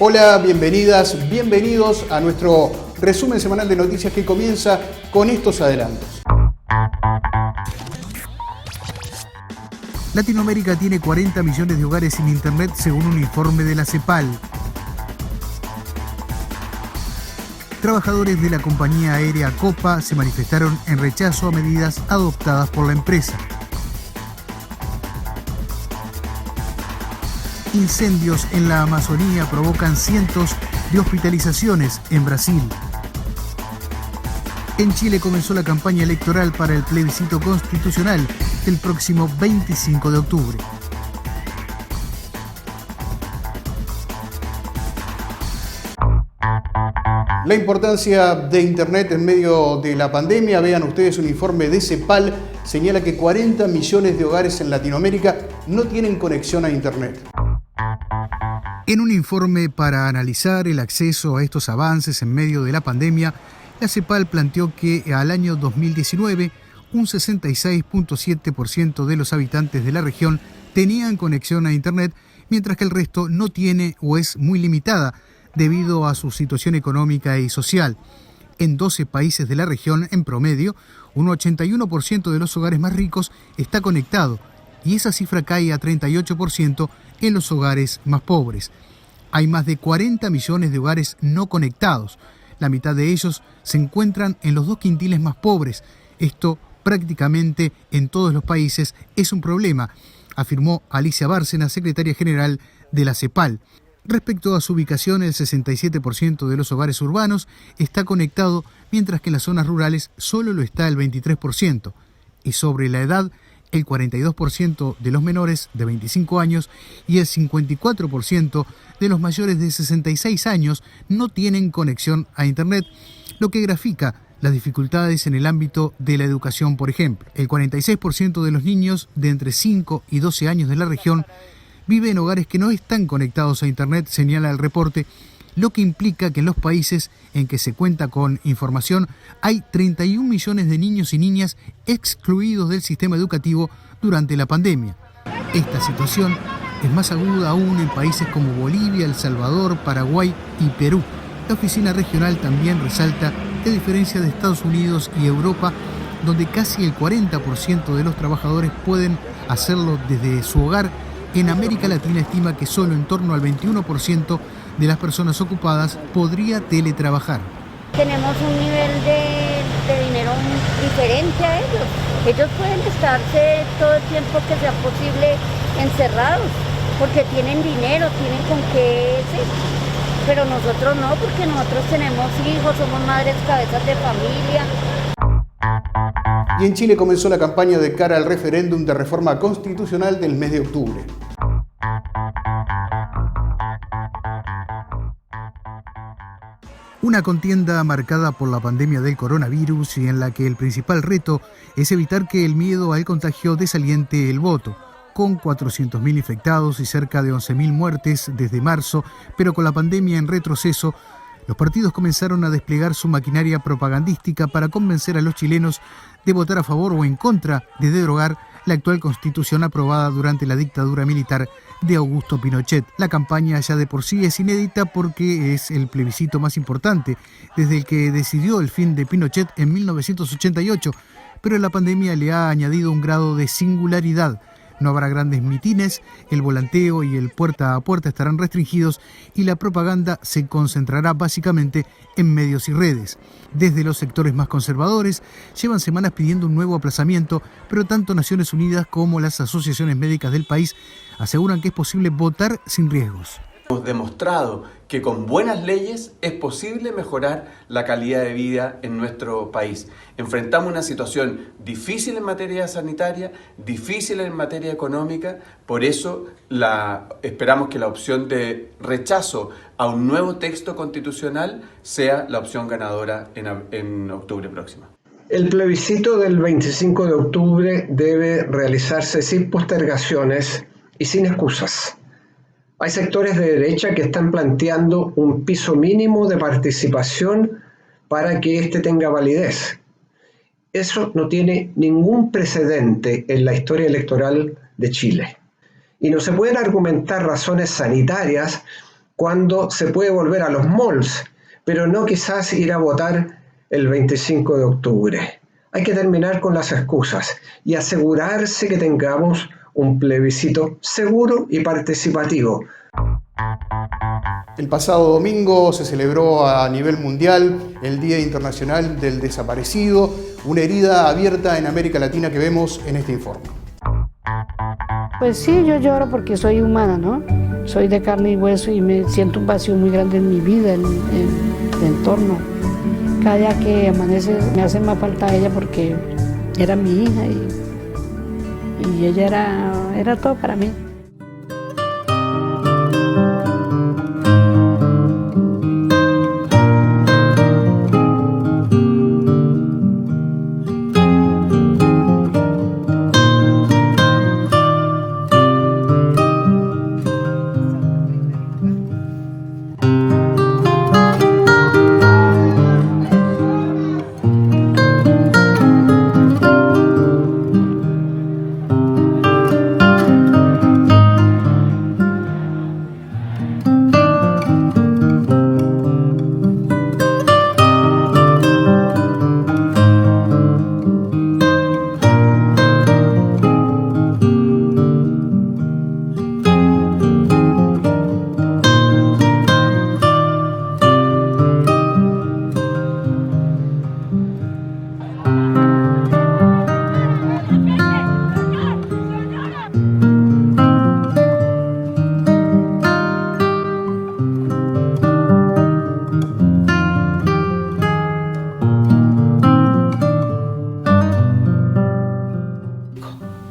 Hola, bienvenidas, bienvenidos a nuestro resumen semanal de noticias que comienza con estos adelantos. Latinoamérica tiene 40 millones de hogares sin internet según un informe de la CEPAL. Trabajadores de la compañía aérea Copa se manifestaron en rechazo a medidas adoptadas por la empresa. Incendios en la Amazonía provocan cientos de hospitalizaciones en Brasil. En Chile comenzó la campaña electoral para el plebiscito constitucional el próximo 25 de octubre. La importancia de Internet en medio de la pandemia. Vean ustedes un informe de CEPAL, señala que 40 millones de hogares en Latinoamérica no tienen conexión a Internet. En un informe para analizar el acceso a estos avances en medio de la pandemia, la CEPAL planteó que al año 2019, un 66.7% de los habitantes de la región tenían conexión a Internet, mientras que el resto no tiene o es muy limitada debido a su situación económica y social. En 12 países de la región, en promedio, un 81% de los hogares más ricos está conectado, y esa cifra cae a 38% en los hogares más pobres. Hay más de 40 millones de hogares no conectados. La mitad de ellos se encuentran en los 2 quintiles más pobres. Esto prácticamente en todos los países es un problema, afirmó Alicia Bárcena, secretaria general de la CEPAL. Respecto a su ubicación, el 67% de los hogares urbanos está conectado, mientras que en las zonas rurales solo lo está el 23%. Y sobre la edad, el 42% de los menores de 25 años y el 54% de los mayores de 66 años no tienen conexión a Internet, lo que grafica las dificultades en el ámbito de la educación, por ejemplo. El 46% de los niños de entre 5 y 12 años de la región vive en hogares que no están conectados a Internet, señala el reporte, lo que implica que en los países en que se cuenta con información hay 31 millones de niños y niñas excluidos del sistema educativo durante la pandemia. Esta situación es más aguda aún en países como Bolivia, El Salvador, Paraguay y Perú. La oficina regional también resalta que, a diferencia de Estados Unidos y Europa, donde casi el 40% de los trabajadores pueden hacerlo desde su hogar, en América Latina estima que solo en torno al 21% de las personas ocupadas podría teletrabajar. Tenemos un nivel de dinero diferente a ellos. Ellos pueden estarse todo el tiempo que sea posible encerrados, porque tienen dinero, tienen con qué, sí. Pero nosotros no, porque nosotros tenemos hijos, somos madres, cabezas de familia. Y en Chile comenzó la campaña de cara al referéndum de reforma constitucional del mes de octubre. Una contienda marcada por la pandemia del coronavirus y en la que el principal reto es evitar que el miedo al contagio desaliente el voto. Con 400.000 infectados y cerca de 11.000 muertes desde marzo, pero con la pandemia en retroceso, los partidos comenzaron a desplegar su maquinaria propagandística para convencer a los chilenos de votar a favor o en contra de derogar la actual constitución aprobada durante la dictadura militar de Augusto Pinochet. La campaña ya de por sí es inédita porque es el plebiscito más importante desde el que decidió el fin de Pinochet en 1988, pero la pandemia le ha añadido un grado de singularidad. No habrá grandes mitines, el volanteo y el puerta a puerta estarán restringidos y la propaganda se concentrará básicamente en medios y redes. Desde los sectores más conservadores llevan semanas pidiendo un nuevo aplazamiento, pero tanto Naciones Unidas como las asociaciones médicas del país aseguran que es posible votar sin riesgos. Hemos demostrado que con buenas leyes es posible mejorar la calidad de vida en nuestro país. Enfrentamos una situación difícil en materia sanitaria, difícil en materia económica, por eso esperamos que la opción de rechazo a un nuevo texto constitucional sea la opción ganadora en octubre próximo. El plebiscito del 25 de octubre debe realizarse sin postergaciones y sin excusas. Hay sectores de derecha que están planteando un piso mínimo de participación para que éste tenga validez. Eso no tiene ningún precedente en la historia electoral de Chile. Y no se pueden argumentar razones sanitarias cuando se puede volver a los malls, pero no quizás ir a votar el 25 de octubre. Hay que terminar con las excusas y asegurarse que tengamos un plebiscito seguro y participativo. El pasado domingo se celebró a nivel mundial el Día Internacional del Desaparecido, una herida abierta en América Latina que vemos en este informe. Pues sí, yo lloro porque soy humana, ¿no? Soy de carne y hueso y me siento un vacío muy grande en mi vida, en el entorno. Cada día que amanece me hace más falta ella porque era mi hija y ella era todo para mí.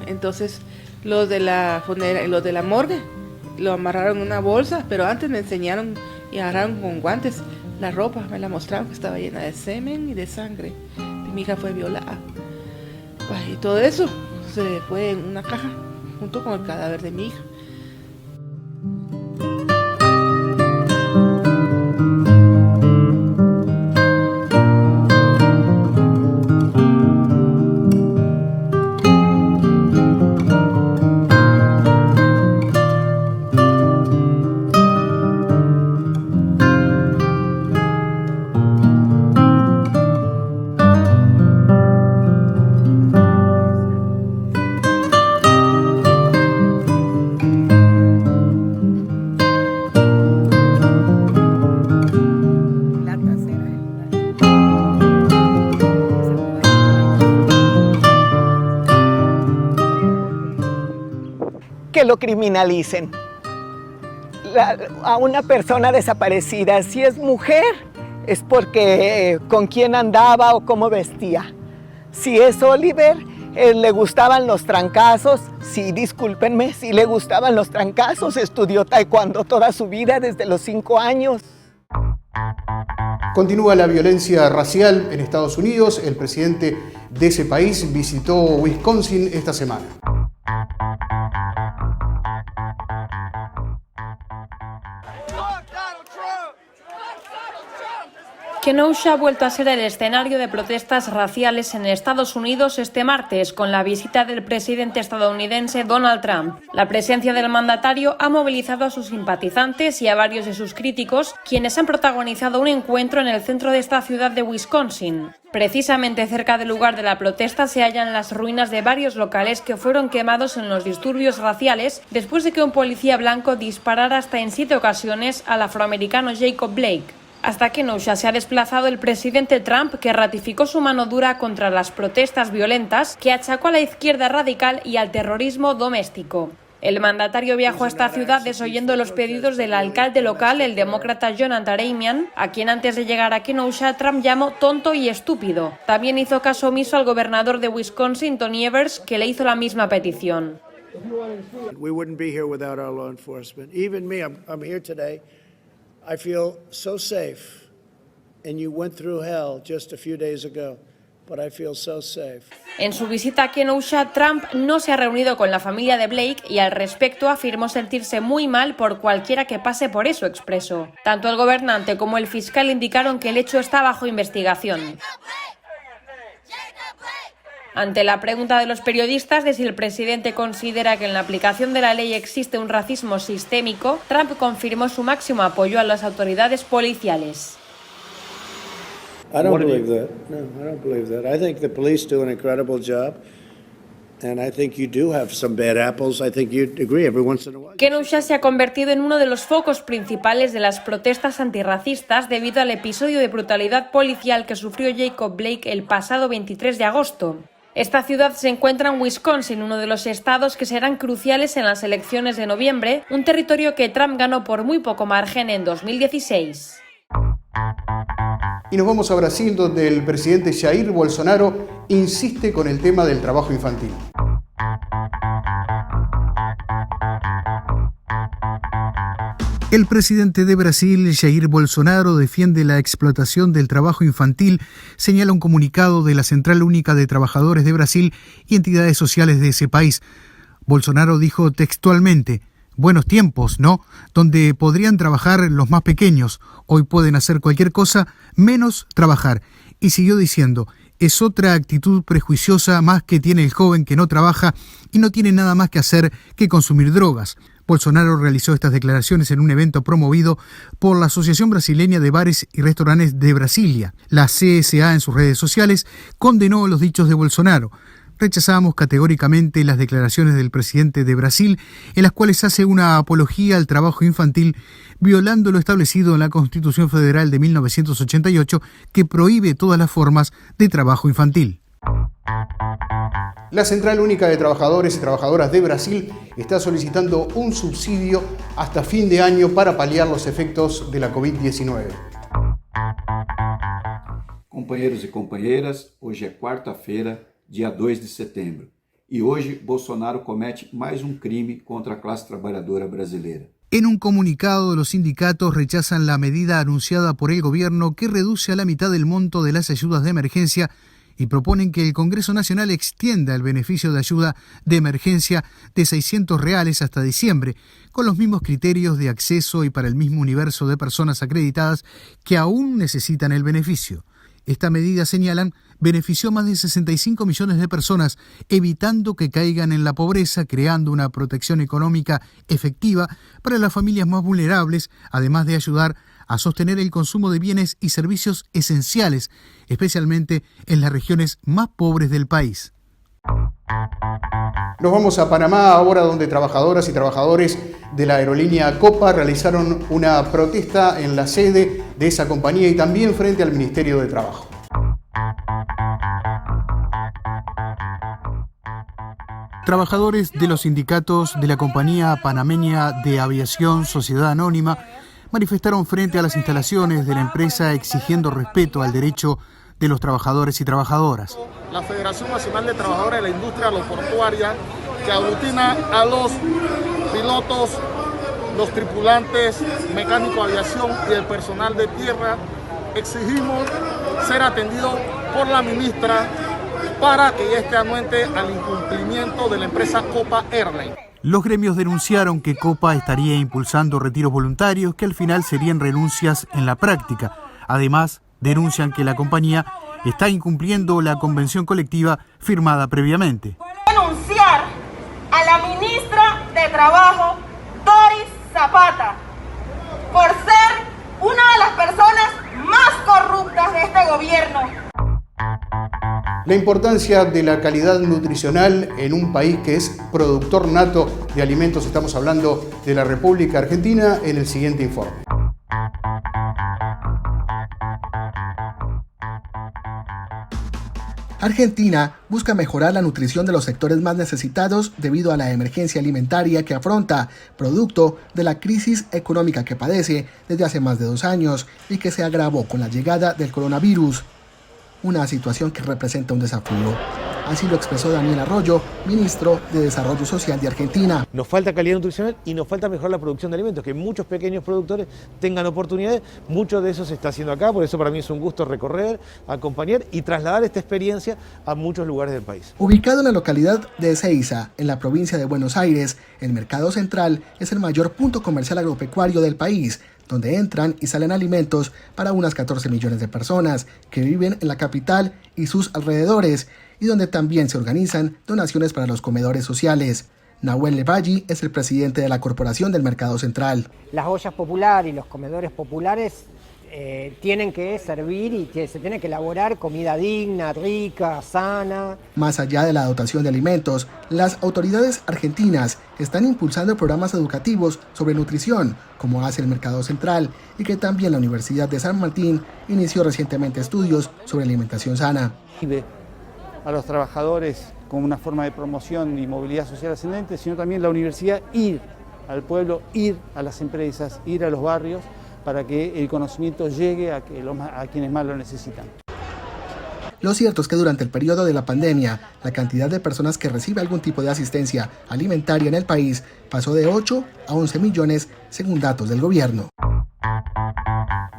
Entonces los de la morgue lo amarraron en una bolsa, pero antes me enseñaron y agarraron con guantes la ropa, me la mostraron que estaba llena de semen y de sangre. Mi hija fue violada. Y todo eso se fue en una caja junto con el cadáver de mi hija. Que lo criminalicen. A una persona desaparecida, si es mujer, es porque con quién andaba o cómo vestía. Si es Oliver, le gustaban los trancazos, sí, discúlpenme, si le gustaban los trancazos, estudió taekwondo toda su vida desde los 5 años. Continúa la violencia racial en Estados Unidos. El presidente de ese país visitó Wisconsin esta semana. Kenosha ha vuelto a ser el escenario de protestas raciales en Estados Unidos este martes, con la visita del presidente estadounidense Donald Trump. La presencia del mandatario ha movilizado a sus simpatizantes y a varios de sus críticos, quienes han protagonizado un encuentro en el centro de esta ciudad de Wisconsin. Precisamente cerca del lugar de la protesta se hallan las ruinas de varios locales que fueron quemados en los disturbios raciales después de que un policía blanco disparara hasta en 7 ocasiones al afroamericano Jacob Blake. Hasta Kenosha se ha desplazado el presidente Trump, que ratificó su mano dura contra las protestas violentas, que achacó a la izquierda radical y al terrorismo doméstico. El mandatario viajó a esta ciudad desoyendo los pedidos del alcalde local, el demócrata Jonathan Damian, a quien antes de llegar a Kenosha Trump llamó tonto y estúpido. También hizo caso omiso al gobernador de Wisconsin, Tony Evers, que le hizo la misma petición. We wouldn't be here without our law enforcement. Even me, I'm here today. I feel so safe, and you went through hell just a few days ago, but I feel so safe. En su visita a Kenosha, Trump no se ha reunido con la familia de Blake y al respecto afirmó sentirse muy mal por cualquiera que pase por eso expreso. Tanto el gobernante como el fiscal indicaron que el hecho está bajo investigación. Ante la pregunta de los periodistas de si el presidente considera que en la aplicación de la ley existe un racismo sistémico, Trump confirmó su máximo apoyo a las autoridades policiales. I don't believe that. No, I don't believe that. I think the police do an incredible job. And I think you do have some bad apples. I think you'd agree every once in a while. Kenosha se ha convertido en uno de los focos principales de las protestas antirracistas debido al episodio de brutalidad policial que sufrió Jacob Blake el pasado 23 de agosto. Esta ciudad se encuentra en Wisconsin, uno de los estados que serán cruciales en las elecciones de noviembre, un territorio que Trump ganó por muy poco margen en 2016. Y nos vamos a Brasil, donde el presidente Jair Bolsonaro insiste con el tema del trabajo infantil. El presidente de Brasil, Jair Bolsonaro, defiende la explotación del trabajo infantil, señala un comunicado de la Central Única de Trabajadores de Brasil y entidades sociales de ese país. Bolsonaro dijo textualmente: buenos tiempos, ¿no? Donde podrían trabajar los más pequeños. Hoy pueden hacer cualquier cosa menos trabajar. Y siguió diciendo: es otra actitud prejuiciosa más que tiene el joven que no trabaja y no tiene nada más que hacer que consumir drogas. Bolsonaro realizó estas declaraciones en un evento promovido por la Asociación Brasileña de Bares y Restaurantes de Brasilia. La CSA, en sus redes sociales, condenó los dichos de Bolsonaro. Rechazamos categóricamente las declaraciones del presidente de Brasil, en las cuales hace una apología al trabajo infantil, violando lo establecido en la Constitución Federal de 1988, que prohíbe todas las formas de trabajo infantil. La Central Única de Trabajadores y Trabajadoras de Brasil está solicitando un subsidio hasta fin de año para paliar los efectos de la COVID-19. Companheiros e companheiras, hoje é quarta-feira, dia 2 de setembro, e hoje Bolsonaro comete mais crime contra a classe trabalhadora brasileira. En un comunicado, los sindicatos rechazan la medida anunciada por el gobierno que reduce a la mitad el monto de las ayudas de emergencia y proponen que el Congreso Nacional extienda el beneficio de ayuda de emergencia de R$600 hasta diciembre, con los mismos criterios de acceso y para el mismo universo de personas acreditadas que aún necesitan el beneficio. Esta medida, señalan, benefició a más de 65 millones de personas, evitando que caigan en la pobreza, creando una protección económica efectiva para las familias más vulnerables, además de ayudar a sostener el consumo de bienes y servicios esenciales, especialmente en las regiones más pobres del país. Nos vamos a Panamá ahora, donde trabajadoras y trabajadores de la aerolínea Copa realizaron una protesta en la sede de esa compañía y también frente al Ministerio de Trabajo. Trabajadores de los sindicatos de la compañía panameña de aviación Sociedad Anónima manifestaron frente a las instalaciones de la empresa exigiendo respeto al derecho de los trabajadores y trabajadoras. La Federación Nacional de Trabajadores de la Industria Aeroportuaria, que aglutina a los pilotos, los tripulantes, mecánicos de aviación y el personal de tierra, exigimos ser atendidos por la ministra para que esté anuente al incumplimiento de la empresa Copa Airlines. Los gremios denunciaron que Copa estaría impulsando retiros voluntarios que al final serían renuncias en la práctica. Además, denuncian que la compañía está incumpliendo la convención colectiva firmada previamente. Denunciar a la ministra de Trabajo, Doris Zapata, por ser una de las personas más corruptas de este gobierno. La importancia de la calidad nutricional en un país que es productor nato de alimentos, estamos hablando de la República Argentina, en el siguiente informe. Argentina busca mejorar la nutrición de los sectores más necesitados debido a la emergencia alimentaria que afronta, producto de la crisis económica que padece desde hace más de 2 años y que se agravó con la llegada del coronavirus. Una situación que representa un desafío. Así lo expresó Daniel Arroyo, ministro de Desarrollo Social de Argentina. Nos falta calidad nutricional y nos falta mejorar la producción de alimentos, que muchos pequeños productores tengan oportunidades. Mucho de eso se está haciendo acá, por eso para mí es un gusto recorrer, acompañar y trasladar esta experiencia a muchos lugares del país. Ubicado en la localidad de Ezeiza, en la provincia de Buenos Aires, el Mercado Central es el mayor punto comercial agropecuario del país, donde entran y salen alimentos para unas 14 millones de personas que viven en la capital y sus alrededores, y donde también se organizan donaciones para los comedores sociales. Nahuel Levalli es el presidente de la Corporación del Mercado Central. Las ollas populares y los comedores populares tienen que servir y se tiene que elaborar comida digna, rica, sana. Más allá de la dotación de alimentos, las autoridades argentinas están impulsando programas educativos sobre nutrición, como hace el Mercado Central, y que también la Universidad de San Martín inició recientemente estudios sobre alimentación sana. A los trabajadores como una forma de promoción y movilidad social ascendente, sino también la universidad ir al pueblo, ir a las empresas, ir a los barrios, para que el conocimiento llegue a quienes más lo necesitan. Lo cierto es que durante el periodo de la pandemia, la cantidad de personas que recibe algún tipo de asistencia alimentaria en el país pasó de 8 a 11 millones, según datos del gobierno.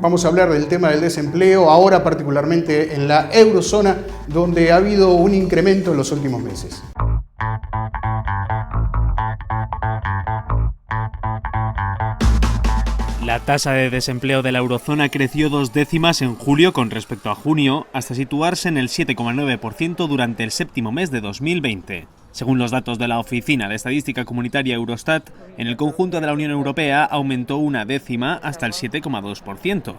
Vamos a hablar del tema del desempleo, ahora particularmente en la eurozona, donde ha habido un incremento en los últimos meses. La tasa de desempleo de la eurozona creció 2 décimas en julio con respecto a junio, hasta situarse en el 7,9% durante el séptimo mes de 2020. Según los datos de la Oficina de Estadística Comunitaria Eurostat, en el conjunto de la Unión Europea aumentó 1 décima hasta el 7,2%.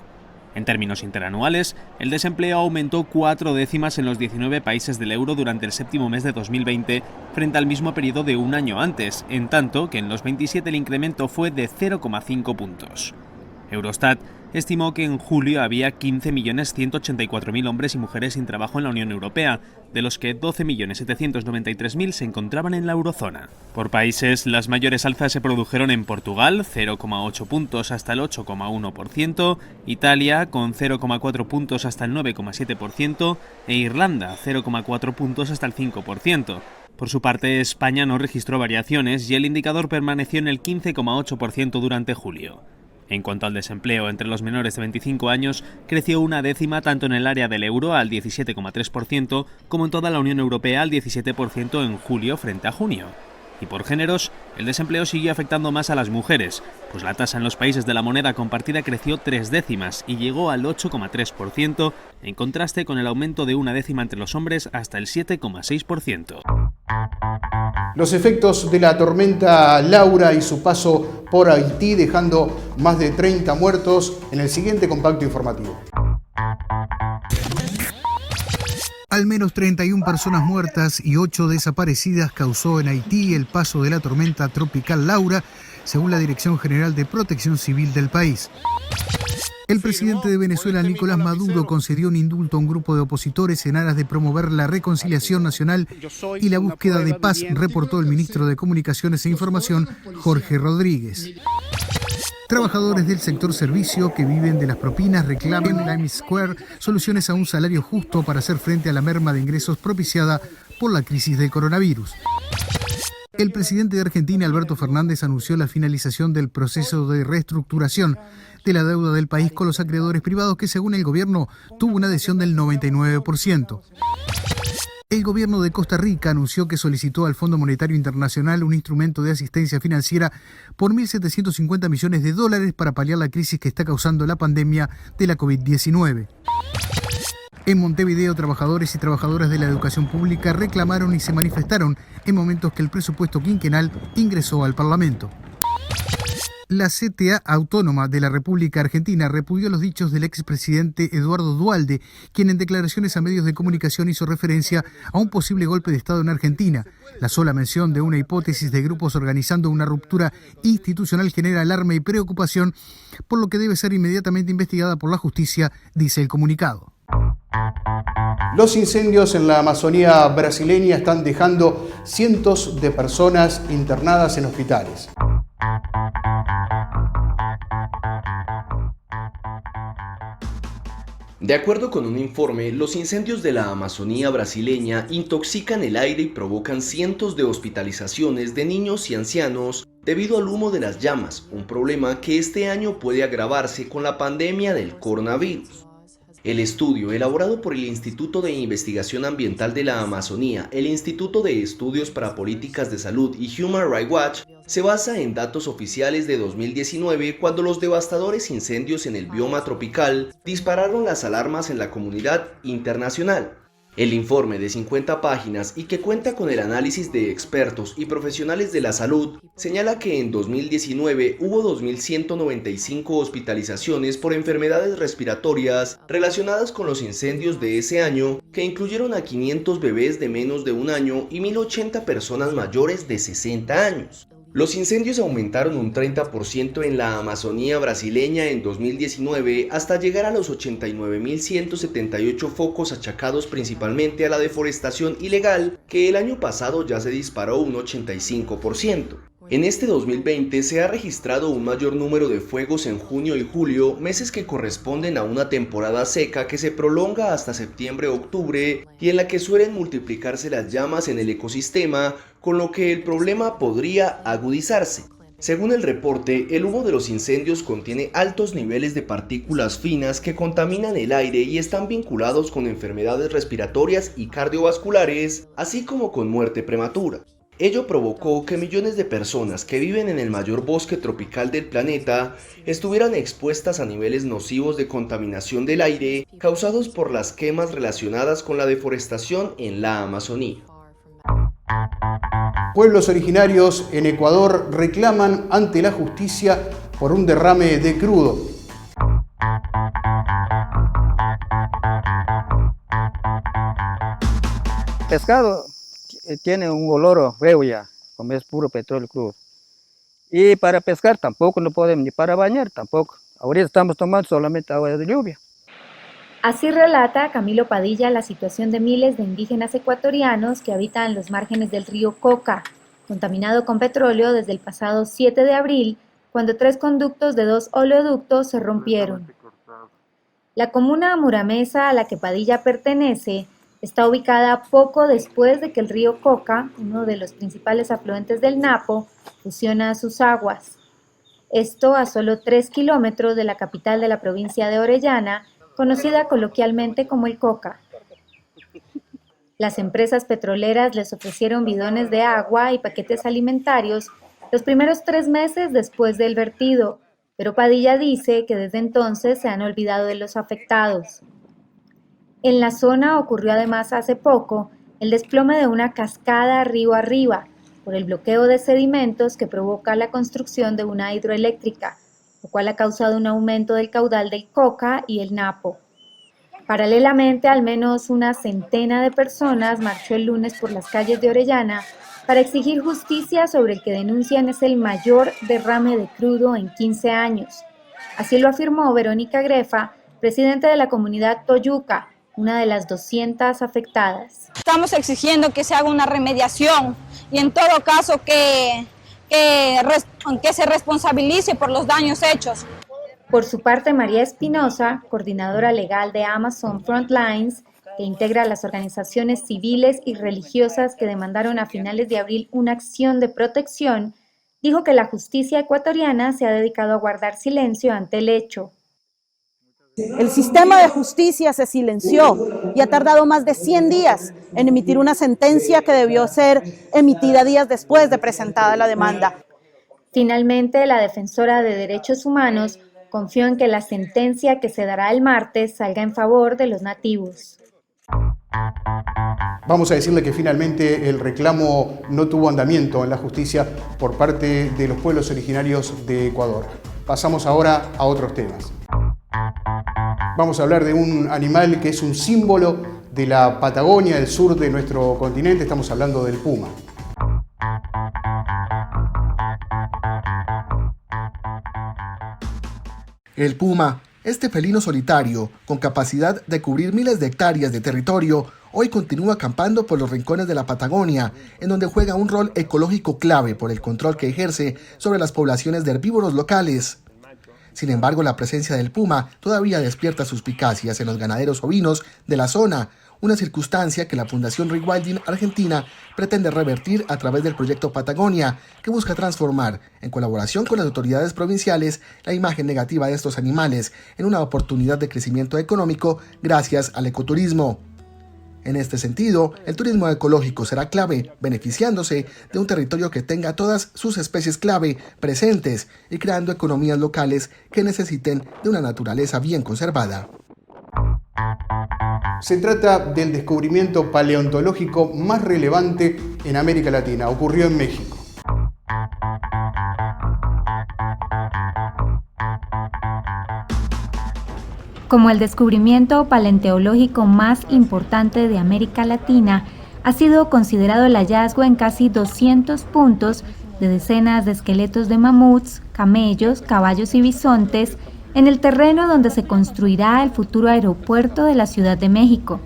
En términos interanuales, el desempleo aumentó 4 décimas en los 19 países del euro durante el séptimo mes de 2020 frente al mismo periodo de un año antes, en tanto que en los 27 el incremento fue de 0,5 puntos. Eurostat estimó que en julio había 15.184.000 hombres y mujeres sin trabajo en la Unión Europea, de los que 12.793.000 se encontraban en la eurozona. Por países, las mayores alzas se produjeron en Portugal, 0,8 puntos hasta el 8,1%, Italia, con 0,4 puntos hasta el 9,7%, e Irlanda, 0,4 puntos hasta el 5%. Por su parte, España no registró variaciones y el indicador permaneció en el 15,8% durante julio. En cuanto al desempleo entre los menores de 25 años, creció 1 décima tanto en el área del euro al 17,3% como en toda la Unión Europea al 17% en julio frente a junio. Y por géneros, el desempleo siguió afectando más a las mujeres, pues la tasa en los países de la moneda compartida creció 3 décimas y llegó al 8,3%, en contraste con el aumento de 1 décima entre los hombres hasta el 7,6%. Los efectos de la tormenta Laura y su paso por Haití, dejando más de 30 muertos, en el siguiente compacto informativo. Al menos 31 personas muertas y 8 desaparecidas causó en Haití el paso de la tormenta tropical Laura, según la Dirección General de Protección Civil del país. El presidente de Venezuela, Nicolás Maduro, concedió un indulto a un grupo de opositores en aras de promover la reconciliación nacional y la búsqueda de paz, reportó el ministro de Comunicaciones e Información, Jorge Rodríguez. Trabajadores del sector servicio que viven de las propinas reclaman en Times Square soluciones a un salario justo para hacer frente a la merma de ingresos propiciada por la crisis del coronavirus. El presidente de Argentina, Alberto Fernández, anunció la finalización del proceso de reestructuración de la deuda del país con los acreedores privados, que según el gobierno tuvo una adhesión del 99%. El gobierno de Costa Rica anunció que solicitó al Fondo Monetario Internacional un instrumento de asistencia financiera por $1.750 millones para paliar la crisis que está causando la pandemia de la COVID-19. En Montevideo, trabajadores y trabajadoras de la educación pública reclamaron y se manifestaron en momentos que el presupuesto quinquenal ingresó al Parlamento. La CTA Autónoma de la República Argentina repudió los dichos del expresidente Eduardo Duhalde, quien en declaraciones a medios de comunicación hizo referencia a un posible golpe de Estado en Argentina. La sola mención de una hipótesis de grupos organizando una ruptura institucional genera alarma y preocupación, por lo que debe ser inmediatamente investigada por la justicia, dice el comunicado. Los incendios en la Amazonía brasileña están dejando cientos de personas internadas en hospitales. De acuerdo con un informe, los incendios de la Amazonía brasileña intoxican el aire y provocan cientos de hospitalizaciones de niños y ancianos debido al humo de las llamas, un problema que este año puede agravarse con la pandemia del coronavirus. El estudio, elaborado por el Instituto de Investigación Ambiental de la Amazonía, el Instituto de Estudios para Políticas de Salud y Human Rights Watch, se basa en datos oficiales de 2019, cuando los devastadores incendios en el bioma tropical dispararon las alarmas en la comunidad internacional. El informe de 50 páginas y que cuenta con el análisis de expertos y profesionales de la salud señala que en 2019 hubo 2.195 hospitalizaciones por enfermedades respiratorias relacionadas con los incendios de ese año, que incluyeron a 500 bebés de menos de un año y 1.080 personas mayores de 60 años. Los incendios aumentaron un 30% en la Amazonía brasileña en 2019 hasta llegar a los 89.178 focos achacados principalmente a la deforestación ilegal, que el año pasado ya se disparó un 85%. En este 2020 se ha registrado un mayor número de fuegos en junio y julio, meses que corresponden a una temporada seca que se prolonga hasta septiembre-octubre y en la que suelen multiplicarse las llamas en el ecosistema, con lo que el problema podría agudizarse. Según el reporte, el humo de los incendios contiene altos niveles de partículas finas que contaminan el aire y están vinculados con enfermedades respiratorias y cardiovasculares, así como con muerte prematura. Ello provocó que millones de personas que viven en el mayor bosque tropical del planeta estuvieran expuestas a niveles nocivos de contaminación del aire causados por las quemas relacionadas con la deforestación en la Amazonía. Pueblos originarios en Ecuador reclaman ante la justicia por un derrame de crudo. Pescado tiene un olor feo ya, como es puro petróleo crudo. Y para pescar tampoco no podemos, ni para bañar tampoco. Ahorita estamos tomando solamente agua de lluvia. Así relata Camilo Padilla la situación de miles de indígenas ecuatorianos que habitan los márgenes del río Coca, contaminado con petróleo desde el pasado 7 de abril, cuando 3 conductos de 2 oleoductos se rompieron. La comuna muramesa a la que Padilla pertenece está ubicada poco después de que el río Coca, uno de los principales afluentes del Napo, fusiona sus aguas. Esto a solo 3 kilómetros de la capital de la provincia de Orellana, conocida coloquialmente como el Coca. Las empresas petroleras les ofrecieron bidones de agua y paquetes alimentarios los primeros 3 meses después del vertido, pero Padilla dice que desde entonces se han olvidado de los afectados. En la zona ocurrió además hace poco el desplome de una cascada río arriba por el bloqueo de sedimentos que provoca la construcción de una hidroeléctrica, lo cual ha causado un aumento del caudal del Coca y el Napo. Paralelamente, al menos una centena de personas marchó el lunes por las calles de Orellana para exigir justicia sobre el que denuncian es el mayor derrame de crudo en 15 años. Así lo afirmó Verónica Grefa, presidenta de la comunidad Toyuca, una de las 200 afectadas. Estamos exigiendo que se haga una remediación y en todo caso que se responsabilice por los daños hechos. Por su parte, María Espinosa, coordinadora legal de Amazon Frontlines, que integra las organizaciones civiles y religiosas que demandaron a finales de abril una acción de protección, dijo que la justicia ecuatoriana se ha dedicado a guardar silencio ante el hecho. El sistema de justicia se silenció y ha tardado más de 100 días en emitir una sentencia que debió ser emitida días después de presentada la demanda. Finalmente, la defensora de derechos humanos confió en que la sentencia que se dará el martes salga en favor de los nativos. Vamos a decirle que finalmente el reclamo no tuvo andamiento en la justicia por parte de los pueblos originarios de Ecuador. Pasamos ahora a otros temas. Vamos a hablar de un animal que es un símbolo de la Patagonia, del sur de nuestro continente. Estamos hablando del puma. El puma, este felino solitario, con capacidad de cubrir miles de hectáreas de territorio, hoy continúa acampando por los rincones de la Patagonia, en donde juega un rol ecológico clave por el control que ejerce sobre las poblaciones de herbívoros locales. Sin embargo, la presencia del puma todavía despierta suspicacias en los ganaderos ovinos de la zona, una circunstancia que la Fundación Rewilding Argentina pretende revertir a través del proyecto Patagonia, que busca transformar, en colaboración con las autoridades provinciales, la imagen negativa de estos animales en una oportunidad de crecimiento económico gracias al ecoturismo. En este sentido, el turismo ecológico será clave, beneficiándose de un territorio que tenga todas sus especies clave presentes y creando economías locales que necesiten de una naturaleza bien conservada. Se trata del descubrimiento paleontológico más relevante en América Latina. Ocurrió en México. Como el descubrimiento paleontológico más importante de América Latina, ha sido considerado el hallazgo en casi 200 puntos de decenas de esqueletos de mamuts, camellos, caballos y bisontes en el terreno donde se construirá el futuro aeropuerto de la Ciudad de México.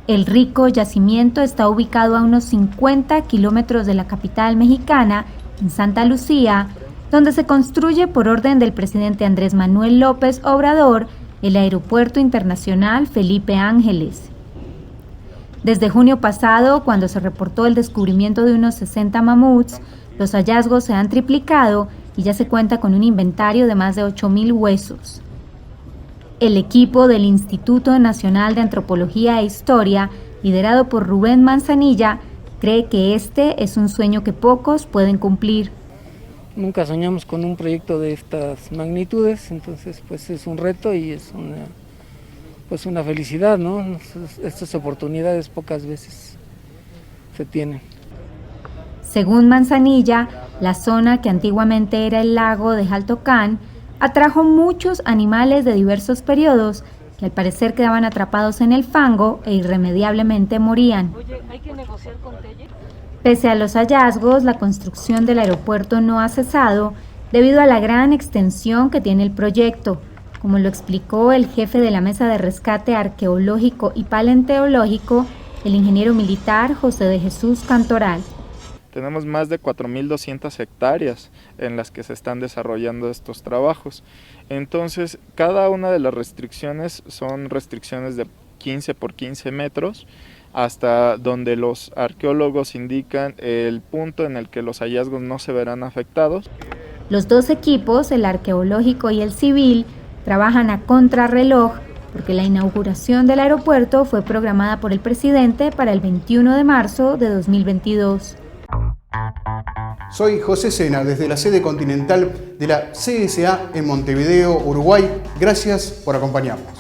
El rico yacimiento está ubicado a unos 50 kilómetros de la capital mexicana, en Santa Lucía, donde se construye por orden del presidente Andrés Manuel López Obrador el Aeropuerto Internacional Felipe Ángeles. Desde junio pasado, cuando se reportó el descubrimiento de unos 60 mamuts, los hallazgos se han triplicado y ya se cuenta con un inventario de más de 8.000 huesos. El equipo del Instituto Nacional de Antropología e Historia, liderado por Rubén Manzanilla, cree que este es un sueño que pocos pueden cumplir. Nunca soñamos con un proyecto de estas magnitudes, entonces pues es un reto y es una felicidad, ¿no? Estas oportunidades pocas veces se tienen. Según Manzanilla, la zona que antiguamente era el lago de Jaltocán atrajo muchos animales de diversos periodos que al parecer quedaban atrapados en el fango e irremediablemente morían. Oye, ¿hay que negociar con Telle? Pese a los hallazgos, la construcción del aeropuerto no ha cesado debido a la gran extensión que tiene el proyecto, como lo explicó el jefe de la Mesa de Rescate Arqueológico y Paleontológico, el ingeniero militar José de Jesús Cantoral. Tenemos más de 4.200 hectáreas en las que se están desarrollando estos trabajos. Entonces, cada una de las restricciones son restricciones de 15 por 15 metros, hasta donde los arqueólogos indican el punto en el que los hallazgos no se verán afectados. Los dos equipos, el arqueológico y el civil, trabajan a contrarreloj porque la inauguración del aeropuerto fue programada por el presidente para el 21 de marzo de 2022. Soy José Sena, desde la sede continental de la CSA en Montevideo, Uruguay. Gracias por acompañarnos.